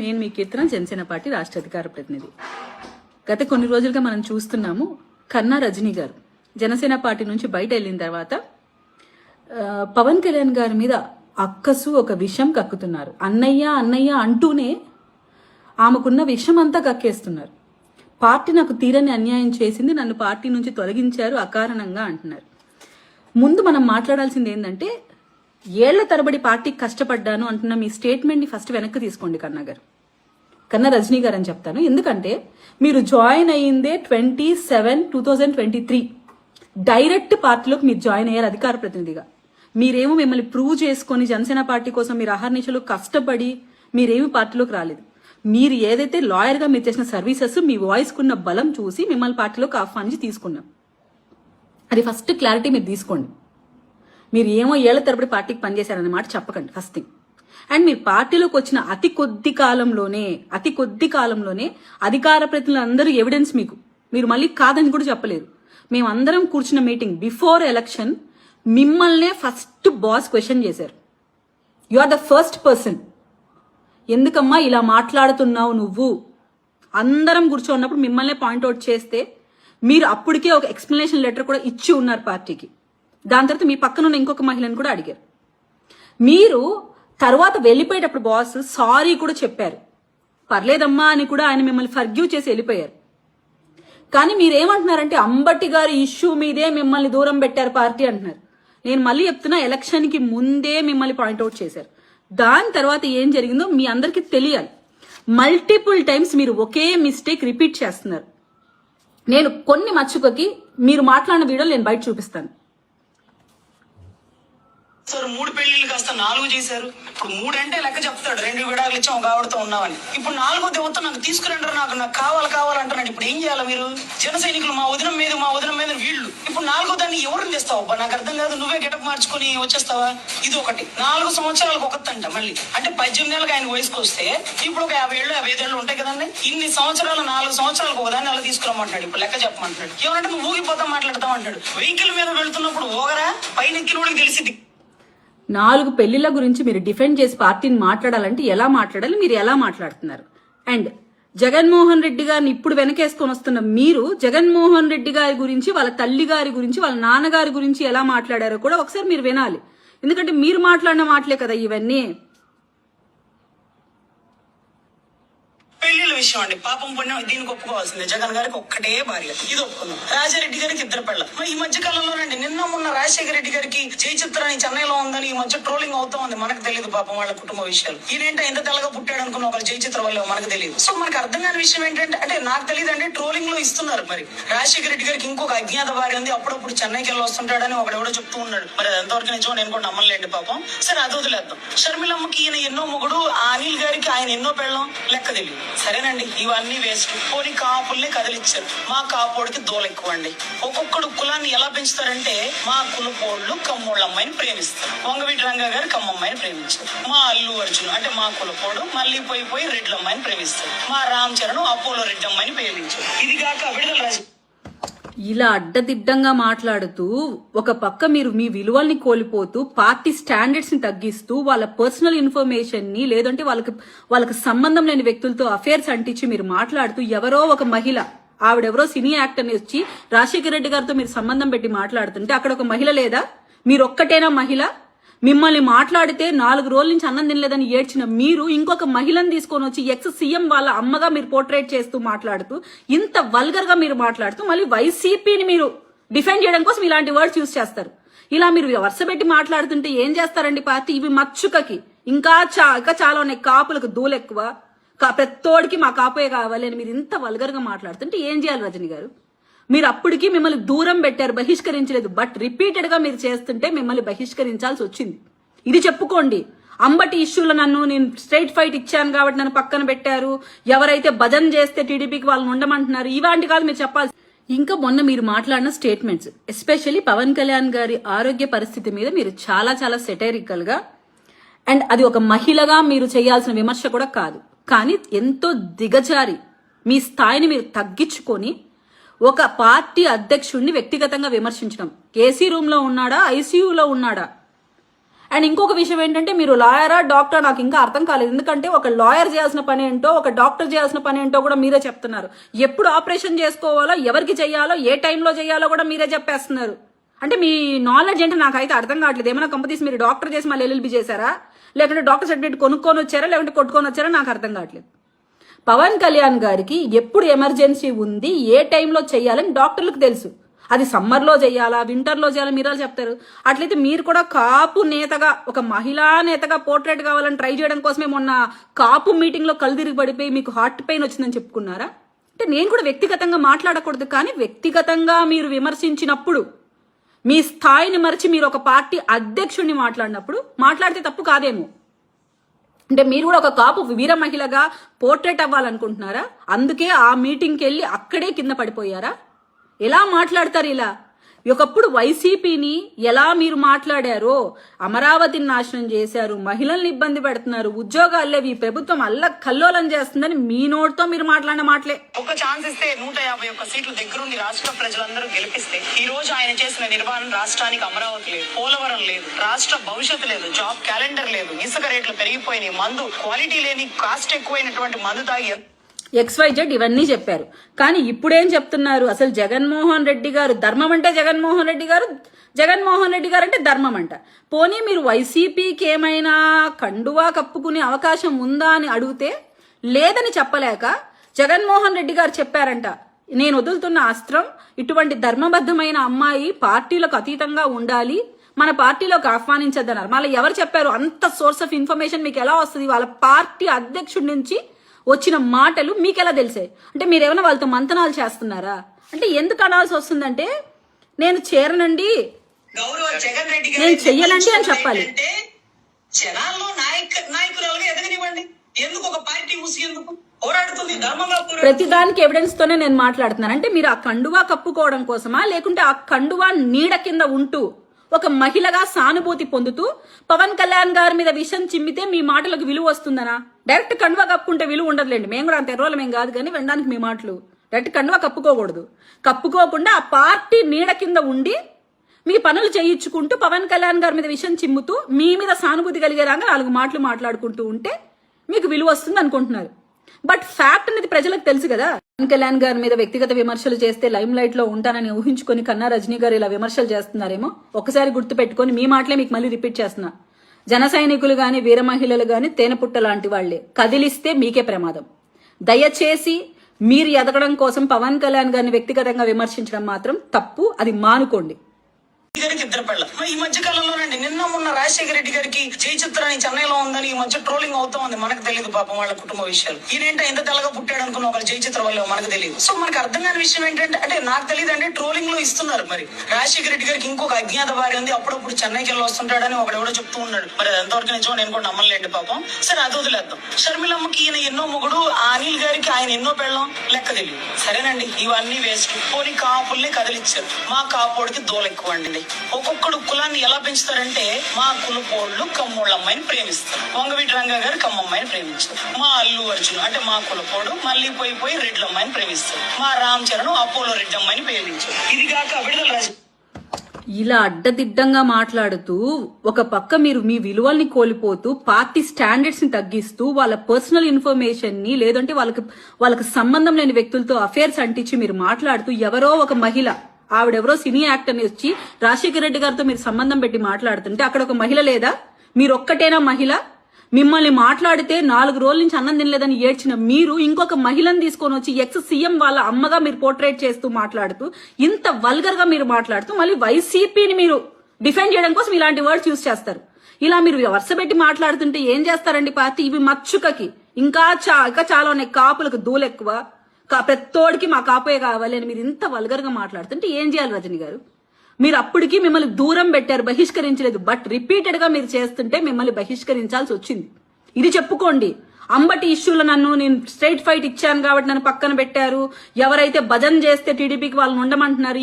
నేను మీ కీర్తన, జనసేన పార్టీ రాష్ట్ర అధికార ప్రతినిధి. గత కొన్ని రోజులుగా మనం చూస్తున్నాము, కన్నా రజనీ గారు జనసేన పార్టీ నుంచి బయట వెళ్ళిన తర్వాత పవన్ కళ్యాణ్ గారి మీద అక్కసు ఒక విషం కక్కుతున్నారు. అన్నయ్య అన్నయ్య అంటూనే ఆమెకున్న విషం అంతా కక్కేస్తున్నారు. పార్టీ నాకు తీరని అన్యాయం చేసింది, నన్ను పార్టీ నుంచి తొలగించారు అకారణంగా అంటున్నారు. ముందు మనం మాట్లాడాల్సింది ఏంటంటే, ఏళ్ల తరబడి పార్టీకి కష్టపడ్డాను అంటున్న మీ స్టేట్మెంట్ని ఫస్ట్ వెనక్కి తీసుకోండి కన్నా గారు, కన్నా రజనీ గారు అని చెప్తాను. ఎందుకంటే మీరు జాయిన్ అయ్యిందే 27/2023 డైరెక్ట్ పార్టీలోకి మీరు జాయిన్ అయ్యారు అధికార ప్రతినిధిగా. మీరేమో మిమ్మల్ని ప్రూవ్ చేసుకొని జనసేన పార్టీ కోసం మీరు అహర్నిశలు కష్టపడి మీరేమి పార్టీలోకి రాలేదు. మీరు ఏదైతే లాయర్గా మీరు చేసిన సర్వీసెస్, మీ వాయిస్కున్న బలం చూసి మిమ్మల్ని పార్టీలోకి ఆహ్వానించి తీసుకున్నాం. అది ఫస్ట్ క్లారిటీ మీరు తీసుకోండి. మీరు ఏమో ఏళ్ల తరబడి పార్టీకి పనిచేశారనే మాట చెప్పకండి ఫస్ట్ థింగ్. అండ్ మీరు పార్టీలోకి వచ్చిన అతి కొద్ది కాలంలోనే అధికార ప్రతినిధులందరూ ఎవిడెన్స్ మీరు మళ్ళీ కాదని కూడా చెప్పలేరు. మేమందరం కూర్చున్న మీటింగ్ బిఫోర్ ఎలక్షన్ మిమ్మల్నే ఫస్ట్ బాస్ క్వశ్చన్ చేశారు. You are the first person, ఎందుకమ్మా ఇలా మాట్లాడుతున్నావు నువ్వు, అందరం కూర్చోన్నప్పుడు మిమ్మల్నే పాయింట్అవుట్ చేస్తే మీరు అప్పటికే ఒక ఎక్స్ప్లెనేషన్ లెటర్ కూడా ఇచ్చి ఉన్నారు పార్టీకి. దాని తర్వాత మీ పక్కన ఉన్న ఇంకొక మహిళను కూడా అడిగారు. మీరు తర్వాత వెళ్ళిపోయేటప్పుడు బాస్ సారీ కూడా చెప్పారు, పర్లేదమ్మా అని కూడా ఆయన మిమ్మల్ని ఫర్గ్యూ చేసి వెళ్ళిపోయారు. కానీ మీరేమంటున్నారంటే అంబటి గారి ఇష్యూ మీదే మిమ్మల్ని దూరం పెట్టారు పార్టీ అంటున్నారు. నేను మళ్ళీ చెప్తున్నా, ఎలక్షన్కి ముందే మిమ్మల్ని పాయింట్అవుట్ చేశారు. దాని తర్వాత ఏం జరిగిందో మీ అందరికీ తెలియాలి. మల్టిపుల్ టైమ్స్ మీరు ఒకే మిస్టేక్ రిపీట్ చేస్తున్నారు. నేను కొన్ని మచ్చుకకి మీరు మాట్లాడిన వీడియోలు నేను బయట చూపిస్తాను. సార్ 3 పెళ్లిళ్ళు కాస్త 4 చేశారు. ఇప్పుడు 3 అంటే లెక్క చెప్తాడు, 2 విడాకులు ఇచ్చాం ఒక ఆవిడతో ఉన్నామని. ఇప్పుడు 4వ దేవత నాకు తీసుకురంటారు, నాకు కావాలంటున్నాడు. ఇప్పుడు ఏం చేయాలి మీరు? జన సైనికులు మా వదిన మీద వీళ్ళు. ఇప్పుడు 4వ దాన్ని ఎవరిని తెస్తావు? నాకు అర్థం కాదు. నువ్వే గెటప్ మార్చుకుని వచ్చేస్తావా? ఇది ఒకటి. 4 సంవత్సరాలకు ఒకటంట. మళ్ళీ అంటే 18 ఏళ్ళకి ఆయన వయసుకు వస్తే ఇప్పుడు ఒక 50 ఏళ్ళు 55 ఏళ్ళు ఉంటాయి కదండి. ఇన్ని సంవత్సరాలు 4 సంవత్సరాలకు ఒకదాన్ని అలా తీసుకురమ్మంటాడు. ఇప్పుడు లెక్క చెప్పమంటాడు. ఏమంటే నువ్వు ఊగిపోతా మాట్లాడతాం అంటాడు. వెహికల్ మీద వెళ్తున్నప్పుడు ఓగరా పైన ఎక్కిన వాడికి తెలిసింది. 4 పెళ్లిళ్ల గురించి మీరు డిఫెండ్ చేసి పార్టీని మాట్లాడాలంటే ఎలా మాట్లాడాలి, మీరు ఎలా మాట్లాడుతున్నారు? అండ్ జగన్మోహన్ రెడ్డి గారిని ఇప్పుడు వెనకేసుకొని వస్తున్న మీరు జగన్మోహన్ రెడ్డి గారి గురించి, వాళ్ళ తల్లి గారి గురించి, వాళ్ళ నాన్నగారి గురించి ఎలా మాట్లాడారో కూడా ఒకసారి మీరు వినాలి. ఎందుకంటే మీరు మాట్లాడిన మాటలే కదా ఇవన్నీ. పెళ్లిళ్ళ విషయం అండి, పాపం పుణ్యం దీనికి ఒప్పుకోవాల్సిందే. జగన్ గారికి ఒక్కటే భార్య, ఇది ఒప్పుకుందాం. రాజారెడ్డి గారికి 2 పిల్లలు. మరి ఈ మధ్య కాలంలోనండి నిన్న మొన్న రాజశేఖర రెడ్డి గారికి జై చిత్రాన్ని చెన్నైలో ఉందని ఈ మధ్య ట్రోలింగ్ అవుతా ఉంది. మనకు తెలియదు పాపం వాళ్ళ కుటుంబ విషయాలు. ఈయనేంటో ఎంత తెల్లగా పుట్టాడు అనుకున్న ఒకరు జై చిత్రం వల్ల మనకు తెలియదు. సో మనకు అర్థం కాని విషయం ఏంటంటే, అంటే నాకు తెలియదు అంటే ట్రోలింగ్ లో ఇస్తున్నారు. మరి రాజశేఖర రెడ్డి గారికి ఇంకొక అజ్ఞాత భార్య ఉంది, అప్పుడప్పుడు చెన్నైకి వెళ్ళి వస్తుంటాడని ఒకడెవడో చెప్తూ ఉన్నాడు. మరి అది ఎంతవరకు నిజమో నేను కూడా నమ్మలేండి పాపం. సరే అది వదిలేద్దాం. షర్మిలమ్మకి ఈయన ఎన్నో మొగుడు, ఆ అనిల్ గారికి ఆయన ఎన్నో పెళ్ళం, లెక్క తెలియదు. సరేనండి, ఇవన్నీ వేస్ట్. పోనీ కాపుల్ని కదిలిచ్చారు. మా కాపోడికి దోల ఎక్కువ అండి. ఒక్కొక్కడు కులాన్ని ఎలా పెంచుతారంటే, మా కులపోళ్ళు కమ్మోళ్ళ అమ్మాయిని ప్రేమిస్తారు. వంగవీటి రంగా గారు కమ్మమ్మాయిని ప్రేమించారు. మా అల్లు అర్జున్ అంటే మా కులపోడు మళ్ళీ పోయి రెడ్ల అమ్మాయిని ప్రేమిస్తారు. మా రామ్ చరణ్ అపోలో రెడ్డి అమ్మాయిని ప్రేమించారు. ఇది కాక విడుదల రాజు ఇలా అడ్డదిడ్డంగా మాట్లాడుతూ ఒక పక్క మీరు మీ విలువల్ని కోల్పోతూ పార్టీ స్టాండర్డ్స్ ని తగ్గిస్తూ వాళ్ళ పర్సనల్ ఇన్ఫర్మేషన్ ని, లేదంటే వాళ్ళకి సంబంధం లేని వ్యక్తులతో అఫేర్స్ అంటించి మీరు మాట్లాడుతూ, ఎవరో ఒక మహిళ, ఆవిడెవరో సినీ యాక్టర్ ని వచ్చి రాజశేఖర రెడ్డి గారితో మీరు సంబంధం పెట్టి మాట్లాడుతుంటే అక్కడ ఒక మహిళ లేదా? మీరు ఒక్కటేనా మహిళ? మిమ్మల్ని మాట్లాడితే 4 రోజుల నుంచి అన్నం తినలేదని ఏడ్చిన మీరు ఇంకొక మహిళను తీసుకొని వచ్చి ఎక్స్ సీఎం వాళ్ళ అమ్మగా మీరు పోర్ట్రేట్ చేస్తూ మాట్లాడుతూ, ఇంత వల్గర్ గా మీరు మాట్లాడుతూ మళ్ళీ వైసీపీని మీరు డిఫెండ్ చేయడం కోసం ఇలాంటి వర్డ్స్ యూజ్ చేస్తారు. ఇలా మీరు వరుస పెట్టి మాట్లాడుతుంటే ఏం చేస్తారండి పార్టీ? ఇవి మచ్చుకకి ఇంకా చాలా ఉన్నాయి. కాపులకు దూలెక్కువ, ప్రతోడికి మా కాపుయే కావాలి అని మీరు ఇంత వల్గర్ గా మాట్లాడుతుంటే ఏం చేయాలి రజనీ గారు? మీరు అప్పటికి మిమ్మల్ని దూరం పెట్టారు, బహిష్కరించలేదు. బట్ రిపీటెడ్ గా మీరు చేస్తుంటే మిమ్మల్ని బహిష్కరించాల్సి వచ్చింది. ఇది చెప్పుకోండి. అంబటి ఇష్యూలో నేను స్ట్రైట్ ఫైట్ ఇచ్చాను కాబట్టి నన్ను పక్కన పెట్టారు, ఎవరైతే భజన చేస్తే టీడీపీకి వాళ్ళని ఉండమంటున్నారు, ఇలాంటి కాదు మీరు చెప్పాలి. ఇంకా మొన్న మీరు మాట్లాడిన స్టేట్మెంట్స్, ఎస్పెషల్లీ పవన్ కళ్యాణ్ గారి ఆరోగ్య పరిస్థితి మీద మీరు చాలా సెటైరికల్ గా, అండ్ అది ఒక మహిళగా మీరు చేయాల్సిన విమర్శ కూడా కాదు, కానీ ఎంతో దిగజారి మీ స్థాయిని మీరు తగ్గించుకొని ఒక పార్టీ అధ్యక్షుడిని వ్యక్తిగతంగా విమర్శించడం. ఏసీ రూమ్ లో ఉన్నాడా, ఐసీయూలో ఉన్నాడా? అండ్ ఇంకొక విషయం ఏంటంటే మీరు లాయరా డాక్టర్ నాకు ఇంకా అర్థం కాలేదు. ఎందుకంటే ఒక లాయర్ చేయాల్సిన పని ఏంటో ఒక డాక్టర్ చేయాల్సిన పని ఏంటో కూడా మీరే చెప్తున్నారు. ఎప్పుడు ఆపరేషన్ చేసుకోవాలో ఎవరికి చేయాలో ఏ టైంలో చేయాలో కూడా మీరే చెప్పేస్తున్నారు. అంటే మీ నాలెడ్జ్ ఏంటో నాకైతే అర్థం కావట్లేదు. ఏమైనా కంపెనీస్ మీరు డాక్టర్ చేసి మళ్ళీ LLB చేశారా, లేకుంటే డాక్టర్ సర్టిఫికేట్ కొనుక్కొని వచ్చారా, లేకుంటే కొట్టుకొని వచ్చారా, నాకు అర్థం కావట్లేదు. పవన్ కళ్యాణ్ గారికి ఎప్పుడు ఎమర్జెన్సీ ఉంది, ఏ టైంలో చేయాలని డాక్టర్లకు తెలుసు. అది సమ్మర్లో చేయాలా వింటర్లో చేయాలా మీరే చెప్తారు. అట్లయితే మీరు కూడా కాపు నేతగా ఒక మహిళా నేతగా పోర్ట్రేట్ కావాలని ట్రై చేయడం కోసమే మొన్న కాపు మీటింగ్ లో కళ్ళు తిరిగి పడిపోయి మీకు హార్ట్ పెయిన్ వచ్చిందని చెప్పుకున్నారా? అంటే నేను కూడా వ్యక్తిగతంగా మాట్లాడకూడదు, కానీ వ్యక్తిగతంగా మీరు విమర్శించినప్పుడు మీ స్థాయిని మరిచి మీరు ఒక పార్టీ అధ్యక్షుడిని మాట్లాడినప్పుడు మాట్లాడితే తప్పు కాదేమో. అంటే మీరు కూడా ఒక కాపు వీర మహిళగా పోర్ట్రేట్ అవ్వాలనుకుంటున్నారా? అందుకే ఆ మీటింగ్కి వెళ్ళి అక్కడే కింద పడిపోయారా? ఎలా మాట్లాడతారు ఇలా? ఒకప్పుడు వైసీపీని ఎలా మీరు మాట్లాడారో, అమరావతిని నాశనం చేశారు, మహిళల్ని ఇబ్బంది పెడుతున్నారు, ఉద్యోగాలు లేవు, ఈ ప్రభుత్వం కల్లోలం చేస్తుందని మీ నోటితో మీరు మాట్లాడిన మాటలే. ఒక ఛాన్స్ ఇస్తే 151 సీట్లు దగ్గరుండి రాష్ట్ర ప్రజలందరూ గెలిపిస్తే ఈ రోజు ఆయన చేసిన నిర్మాణం రాష్ట్రానికి అమరావతి లేదు, పోలవరం లేదు, రాష్ట్ర భవిష్యత్తు లేదు, జాబ్ క్యాలెండర్ లేదు, ఇసుక రేట్లు పెరిగిపోయినాయి, మందు క్వాలిటీ లేని కాస్ట్ ఎక్కువైనటువంటి మందు తాగి XYZ ఇవన్నీ చెప్పారు. కానీ ఇప్పుడేం చెప్తున్నారు? అసలు జగన్మోహన్ రెడ్డి గారు ధర్మం అంటే జగన్మోహన్ రెడ్డి గారు, జగన్మోహన్ రెడ్డి గారు అంటే ధర్మం అంట. పోనీ మీరు వైసీపీకి ఏమైనా కండువా కప్పుకునే అవకాశం ఉందా అని అడిగితే లేదని చెప్పలేక జగన్మోహన్ రెడ్డి గారు చెప్పారంట, నేను వదులుతున్న అస్త్రం ఇటువంటి ధర్మబద్ధమైన అమ్మాయి పార్టీలకు అతీతంగా ఉండాలి, మన పార్టీలోకి ఆహ్వానించద్దన్నారు. మళ్ళీ ఎవరు చెప్పారు? అంత సోర్స్ ఆఫ్ ఇన్ఫర్మేషన్ మీకు ఎలా వస్తుంది? వాళ్ళ పార్టీ అధ్యక్షుడి నుంచి వచ్చిన మాటలు మీకు ఎలా తెలిసాయి? అంటే మీరేమైనా వాళ్ళతో మంతనాలు చేస్తున్నారా? అంటే ఎందుకు అనాల్సి వస్తుందంటే నేను చేరనండి, జగన్ రెడ్డి నేను చెయ్యనండి అని చెప్పాలి. జనాల్లో నాయకురాలుగా ఎదగనివ్వండి. ఎందుకు ఒక పార్టీ ముసిగేందుకు పోరాడుతుంది ధర్మంగా? ప్రతిదానికి ఎవిడెన్స్ తోనే నేను మాట్లాడుతున్నాను. అంటే మీరు ఆ కండువా కప్పుకోవడం కోసమా, లేకుంటే ఆ కండువా నీడ కింద ఉంటూ ఒక మహిళగా సానుభూతి పొందుతూ పవన్ కళ్యాణ్ గారి మీద విషం చిమ్మితే మీ మాటలకు విలువ వస్తుందనా? డైరెక్ట్ కండువా కప్పుకుంటే విలువ ఉండదులేండి, మేము కూడా అంత ఎర్రోళ్ళమేం కాదు, కానీ వినడానికి మీ మాటలు. డైరెక్ట్ కండువా కప్పుకోకూడదు. కప్పుకోకుండా ఆ పార్టీ నీడ కింద ఉండి మీ పనులు చేయించుకుంటూ పవన్ కళ్యాణ్ గారి మీద విషం చిమ్ముతూ మీ మీద సానుభూతి కలిగేలాగా 4 మాటలు మాట్లాడుకుంటూ ఉంటే మీకు విలువ వస్తుంది అనుకుంటున్నారు. బట్ ఫ్యాక్ట్ అనేది ప్రజలకు తెలుసు కదా. పవన్ కళ్యాణ్ గారి మీద వ్యక్తిగత విమర్శలు చేస్తే లైమ్ లైట్ లో ఉంటానని ఊహించుకొని కన్నా రజనీ గారు ఇలా విమర్శలు చేస్తున్నారేమో. ఒకసారి గుర్తు పెట్టుకొని మీ మాటలే మీకు మళ్ళీ రిపీట్ చేస్తున్నా. జన సైనికులు గాని వీర మహిళలు గాని తేనెపుట్ట లాంటి వాళ్లే, కదిలిస్తే మీకే ప్రమాదం. దయచేసి మీరు ఎదగడం కోసం పవన్ కళ్యాణ్ గారిని వ్యక్తిగతంగా విమర్శించడం మాత్రం తప్పు, అది మానుకోండి. గారికి 2 పిల్ల. ఈ మధ్య కాలంలోనండి నిన్న మొన్న రాజశేఖర రెడ్డి గారికి జై చిత్రాన్ని చెన్నైలో ఉందని ఈ మధ్య ట్రోలింగ్ అవుతా ఉంది. మనకు తెలియదు పాపం వాళ్ళ కుటుంబ విషయాలు. ఈయనేంటో ఎంత తెల్లగా పుట్టాడు అనుకున్న ఒక జై చిత్ర వల్ల మనకు తెలియదు. సో మనకు అర్థం కాని విషయం ఏంటంటే, అంటే నాకు తెలియదు అంటే ట్రోలింగ్ లో ఇస్తున్నారు. మరి రాజశేఖర రెడ్డి గారికి ఇంకొక అజ్ఞాత భార్య ఉంది, అప్పుడప్పుడు చెన్నైకి వెళ్ళి వస్తుంటాడని ఒకడెవడో చెప్తూ ఉన్నాడు. మరి ఎంతవరకు నిజమో నేను కూడా నమ్మలేండి పాపం. సరే అది వదిలేద్దాం. షర్మిలమ్మకి ఈయన ఎన్నో మొగుడు, ఆ అనిల్ గారికి ఆయన ఎన్నో పెళ్ళం, లెక్క తెలియదు. సరేనండి, ఇవన్నీ వేస్ట్. పోనీ కాపుల్ని కదిలిచ్చారు. మా కాపోడికి దోల ఎక్కువ అండి. ఒక్కొక్కడు కులాన్ని ఎలా పెంచుతారంటే, మా కులపోళ్ళు కమ్మోళ్ళ అమ్మాయిని ప్రేమిస్తారు, వంగవీటి రంగా గారు కమ్మమ్మాయిని ప్రేమించారు, మా అల్లు అర్జున్ అంటే మా కులపోడు మళ్ళీ పోయి రెడ్ల అమ్మాయిని ప్రేమిస్తారు, మా రామ్ చరణ్ అపోలో రెడ్డి అమ్మాయిని ప్రేమించారు. ఇది కాక విడుదల రాజు ఇలా అడ్డదిడ్డంగా మాట్లాడుతూ ఒక పక్క మీరు మీ విలువల్ని కోల్పోతూ పార్టీ స్టాండర్డ్స్ ని తగ్గిస్తూ వాళ్ళ పర్సనల్ ఇన్ఫర్మేషన్ ని లేదంటే వాళ్ళకి సంబంధం లేని వ్యక్తులతో అఫేర్స్ అంటించి మీరు మాట్లాడుతూ ఎవరో ఒక మహిళ, ఆవిడెవరో సినీ యాక్టర్ వచ్చి రాజశేఖర రెడ్డి గారితో మీరు సంబంధం పెట్టి మాట్లాడుతుంటే అక్కడ ఒక మహిళ లేదా? మీరొక్కటేనా మహిళ? మిమ్మల్ని మాట్లాడితే 4 రోజుల నుంచి అన్నం తినలేదని ఏడ్చిన మీరు ఇంకొక మహిళను తీసుకొని వచ్చి ex-CM వాళ్ళ అమ్మగా మీరు పోర్ట్రేట్ చేస్తూ మాట్లాడుతూ ఇంత వల్గర్ గా మీరు మాట్లాడుతూ మళ్ళీ వైసీపీని మీరు డిఫెండ్ చేయడం కోసం ఇలాంటి వర్డ్స్ యూజ్ చేస్తారు. ఇలా మీరు వరుస పెట్టి మాట్లాడుతుంటే ఏం చేస్తారండి పార్టీ? ఇవి మచ్చుకకి ఇంకా చాలా ఉన్నాయి. కాపులకు దూలెక్కువ, ప్రతోడికి మా కాపోయే కావాలి అని మీరు ఇంత వల్గర్ గా మాట్లాడుతుంటే ఏం చేయాలి రజనీ గారు? మీరు అప్పటికి మిమ్మల్ని దూరం పెట్టారు, బహిష్కరించలేదు. బట్ రిపీటెడ్ గా మీరు చేస్తుంటే మిమ్మల్ని బహిష్కరించాల్సి వచ్చింది. ఇది చెప్పుకోండి. అంబటి ఇష్యూలో నేను స్ట్రైట్ ఫైట్ ఇచ్చాను కాబట్టి నన్ను పక్కన పెట్టారు, ఎవరైతే భజన చేస్తే టీడీపీకి వాళ్ళని ఉండమంటున్నారు,